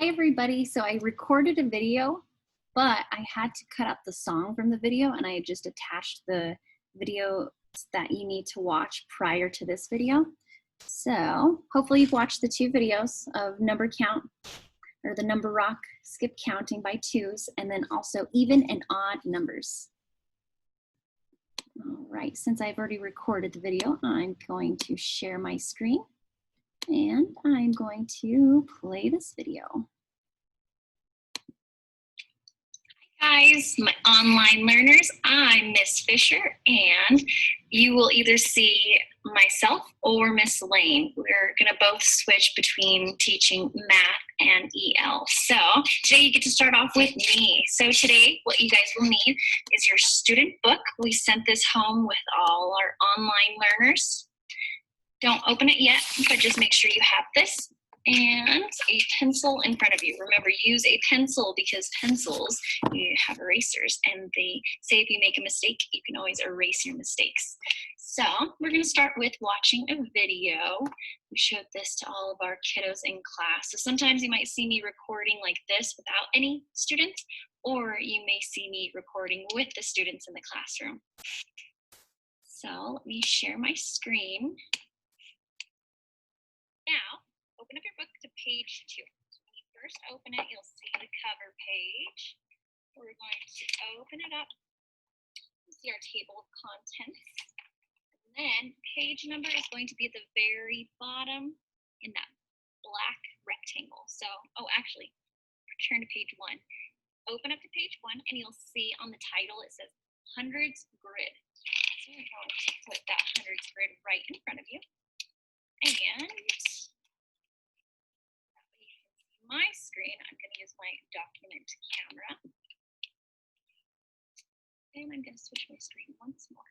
Hi everybody, so I recorded a video, but I had to cut out the song from the video and I just attached the video that you need to watch prior to this video. So hopefully you've watched the two videos of number count or the number rock, skip counting by twos, and then also even and odd numbers. All right, since I've already recorded the video, I'm going to share my screen and I'm going to play this video. Guys, my online learners, I'm Miss Fisher, and you will either see myself or Miss Lane. We're gonna both switch between teaching math and EL. So today you get to start off with me. So today what you guys will need is your student book. We sent this home with all our online learners. Don't open it yet, but just make sure you have this and a pencil in front of you. Remember, use a pencil because pencils, you have erasers, and they say if you make a mistake, you can always erase your mistakes. So we're going to start with watching a video. We showed this to all of our kiddos in class. So sometimes you might see me recording like this without any students, or you may see me recording with the students in the classroom. So let me share my screen. Now, open up your book to page 2. So when you first open it, you'll see the cover page. We're going to open it up. You see our table of contents. And then page number is going to be at the very bottom in that black rectangle. So, actually, turn to page 1. Open up to page 1 and you'll see on the title it says Hundreds Grid. So we're going to put that hundreds grid right in front of you. And my screen, I'm going to use my document camera. And I'm going to switch my screen once more.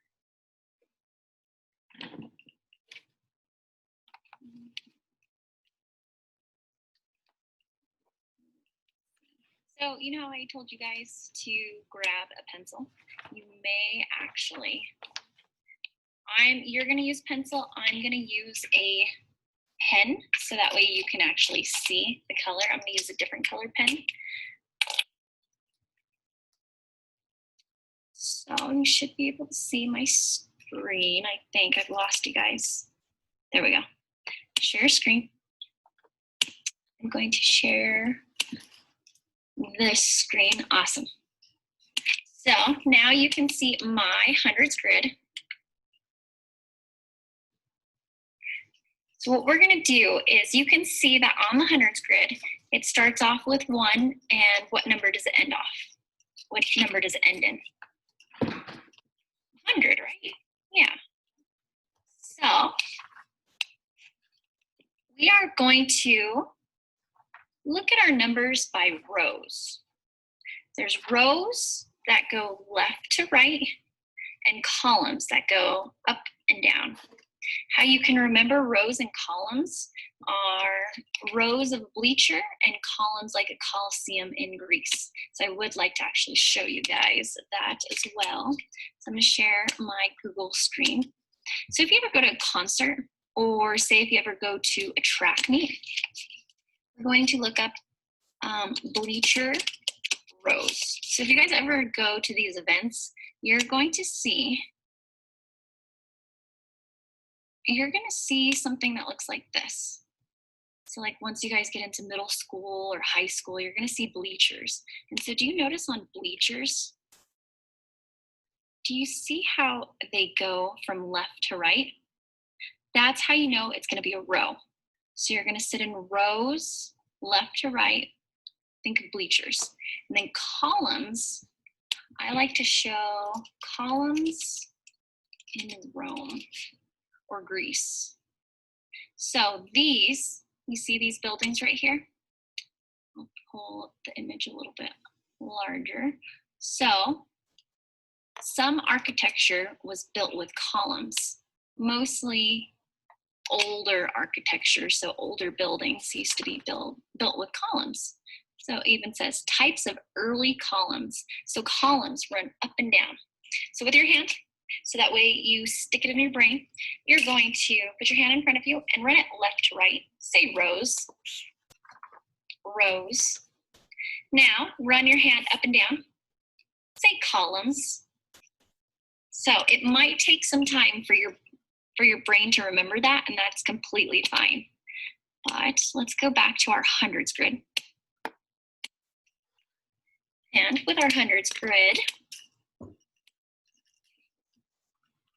So, you know how I told you guys to grab a pencil? You may actually, you're going to use pencil. I'm going to use a pen so that way you can actually see the color. I'm going to use a different color pen. So you should be able to see my screen. I think I've lost you guys. There we go. Share screen. I'm going to share this screen. Awesome. So now you can see my hundreds grid. So what we're going to do is you can see that on the hundreds grid, it starts off with 1, and what number does it end off? What number does it end in? 100, right? Yeah. So we are going to look at our numbers by rows. There's rows that go left to right and columns that go up and down. How you can remember rows and columns are rows of bleacher and columns like a coliseum in Greece. So I would like to actually show you guys that as well. So I'm going to share my Google screen. So if you ever go to a concert, or say if you ever go to a track meet, we're going to look up bleacher rows. So if you guys ever go to these events, you're going to see something that looks like this. So like once you guys get into middle school or high school, you're gonna see bleachers. And so do you notice on bleachers, do you see how they go from left to right? That's how you know it's gonna be a row. So you're gonna sit in rows, left to right, think of bleachers. And then columns, I like to show columns in Rome or Greece. So these, you see these buildings right here? I'll pull up the image a little bit larger. So some architecture was built with columns, mostly older architecture, so older buildings used to be built with columns. So it even says types of early columns. So columns run up and down. So with your hand, so that way you stick it in your brain, you're going to put your hand in front of you and run it left to right. Say rows, rows. Now, run your hand up and down. Say columns. So it might take some time for your brain to remember that, and that's completely fine. But let's go back to our hundreds grid. And with our hundreds grid,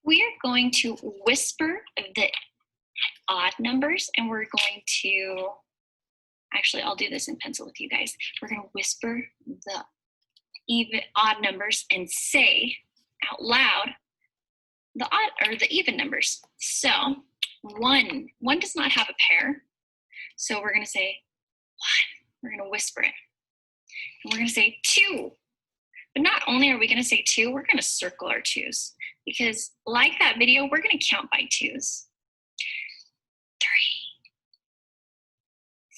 we are going to whisper the odd numbers, and we're going to, actually, I'll do this in pencil with you guys. We're going to whisper the odd numbers and say out loud the odd or the even numbers. So one does not have a pair. So we're going to say one. We're going to whisper it. And we're going to say two. But not only are we going to say two, we're going to circle our twos. Because like that video, we're going to count by twos.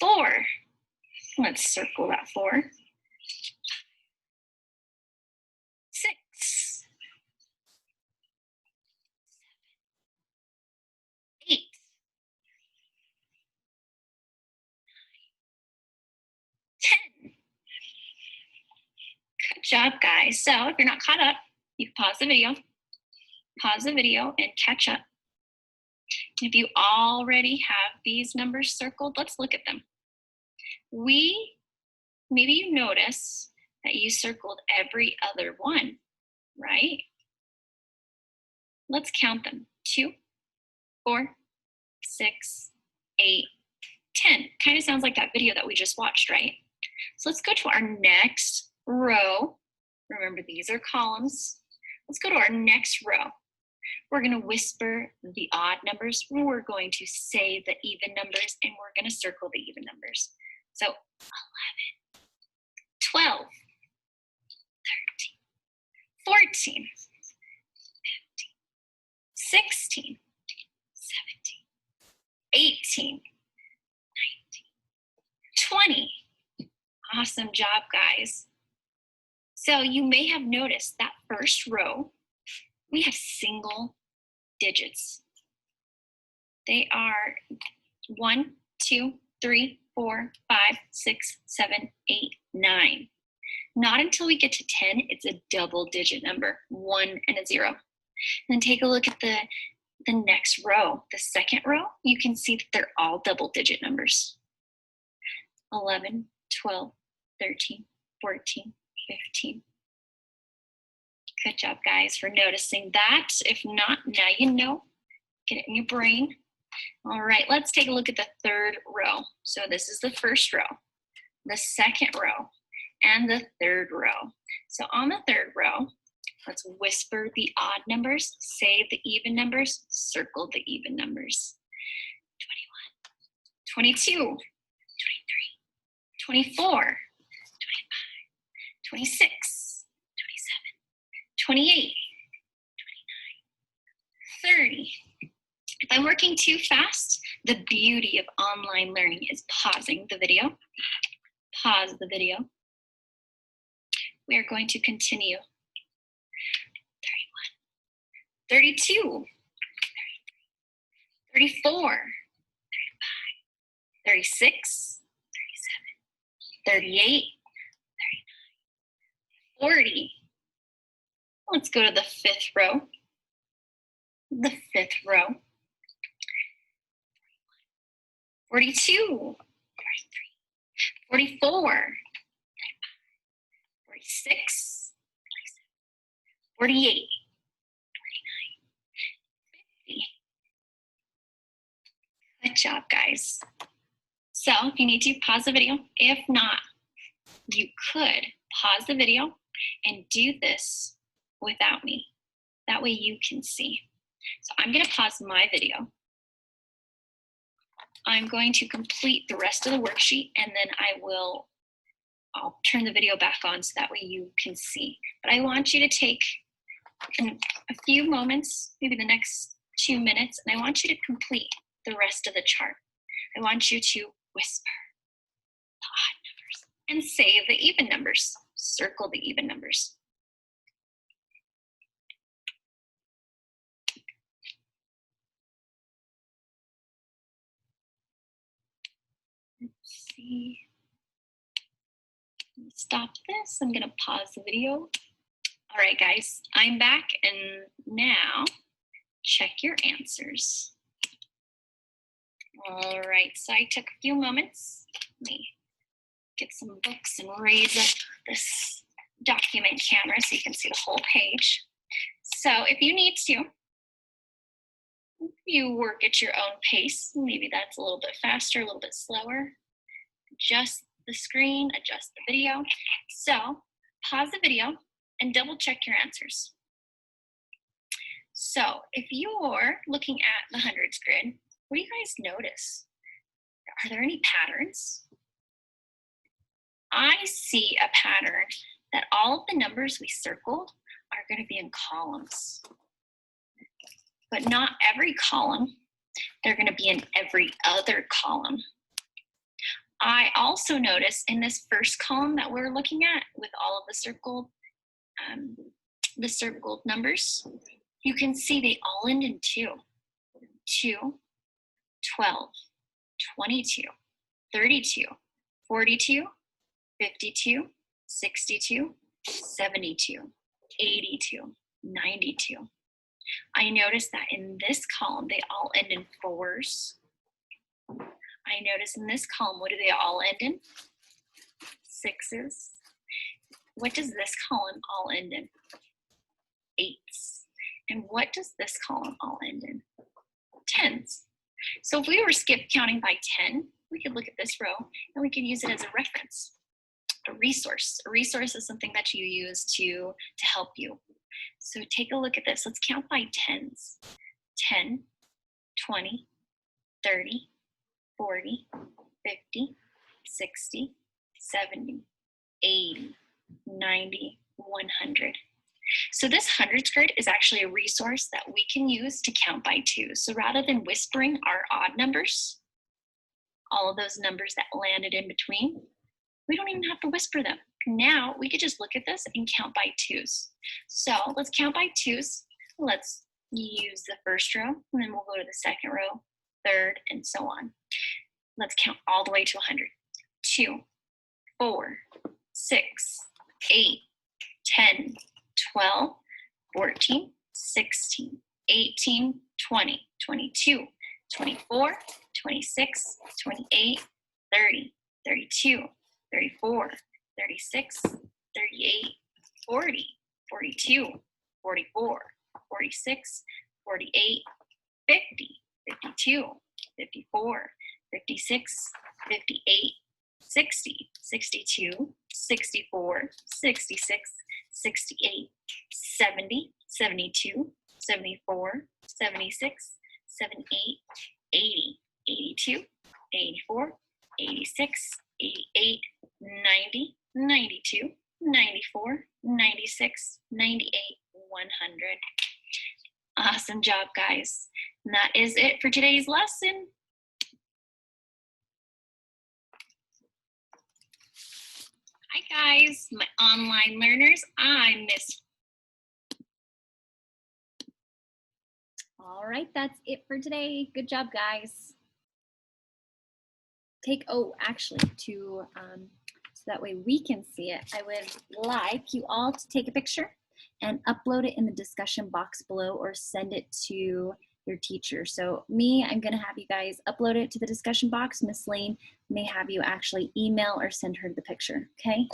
3, 4. Let's circle that 4. 6, 8, 10. Good job, guys. So if you're not caught up, you can pause the video and catch up. If you already have these numbers circled, let's look at them. Maybe you notice that you circled every other one, right? Let's count them. 2, 4, 6, 8, 10. Kind of sounds like that video that we just watched, right? So let's go to our next row. Remember, these are columns. Let's go to our next row. We're going to whisper the odd numbers. We're going to say the even numbers, and we're going to circle the even numbers. So 11, 12, 13, 14, 15, 16, 17, 18, 19, 20. Awesome job, guys. So you may have noticed that first row, we have single digits. They are 1, 2, 3, 4, 5, 6, 7, 8, 9. Not until we get to 10, it's a double digit number, 1 and a 0. Then take a look at the next row, the second row. You can see that they're all double digit numbers. 11, 12, 13, 14, 15. Good job, guys, for noticing that. If not, now you know. Get it in your brain. All right, let's take a look at the third row. So this is the first row, the second row, and the third row. So on the third row, let's whisper the odd numbers, say the even numbers, circle the even numbers. 21, 22, 23, 24, 25, 26, 27, 28, 29, 30. If I'm working too fast, the beauty of online learning is pausing the video. Pause the video. We are going to continue. 31, 32, 33, 34, 35, 36, 37, 38, 39, 40. Let's go to the fifth row. The fifth row. 42, 43, 44, 45, 46, 47, 48, 49, 50. Good job, guys. So if you need to, pause the video. If not, you could pause the video and do this without me. That way you can see. So I'm going to pause my video. I'm going to complete the rest of the worksheet, and then I'll turn the video back on so that way you can see. But I want you to take a few moments, maybe the next 2 minutes, and I want you to complete the rest of the chart. I want you to whisper the odd numbers and say the even numbers. Circle the even numbers. Let's see. stop this. I'm gonna pause the video. All right, guys, I'm back, and now check your answers. All right, so I took a few moments. Let me get some books and raise up this document camera so you can see the whole page. So if you need to, you work at your own pace. Maybe that's a little bit faster, a little bit slower. Adjust the screen, adjust the video. So pause the video and double check your answers. So if you're looking at the hundreds grid, what do you guys notice? Are there any patterns? I see a pattern that all of the numbers we circled are going to be in columns. But not every column. They're going to be in every other column. I also notice in this first column that we're looking at with all of the circled numbers, you can see they all end in 2. 2, 12, 22, 32, 42, 52, 62, 72, 82, 92. I notice that in this column, they all end in 4s. I notice in this column, what do they all end in? 6s. What does this column all end in? 8s. And what does this column all end in? 10s. So if we were skip counting by 10, we could look at this row and we can use it as a reference, a resource. A resource is something that you use to help you. So take a look at this. Let's count by 10s. 10, 20, 30, 40, 50, 60, 70, 80, 90, 100. So this hundreds grid is actually a resource that we can use to count by 2. So rather than whispering our odd numbers, all of those numbers that landed in between, we don't even have to whisper them. Now we could just look at this and count by 2s. So let's count by 2s. Let's use the first row, and then we'll go to the second row, third, and so on. Let's count all the way to 100. 2, 4, 6, 8, 10, 12, 14, 16, 18, 20, 22, 24, 26, 28, 30, 32, 34, 36, 38, 40, 42, 44, 46, 48, 50, 52, 54, 56, 58, 60, 62, 64, 66, 68, 70, 72, 74, 76, 78, 80, 82, 84, 86, 88, 90, 92, 94, 96, 98, 100. Awesome job, guys. And that is it for today's lesson. Hi guys, my online learners. I'm Miss. All right, that's it for today. Good job, guys. Actually, so that way we can see it, I would like you all to take a picture and upload it in the discussion box below or send it to your teacher. So I'm gonna have you guys upload it to the discussion box. Miss Lane may have you actually email or send her the picture, okay?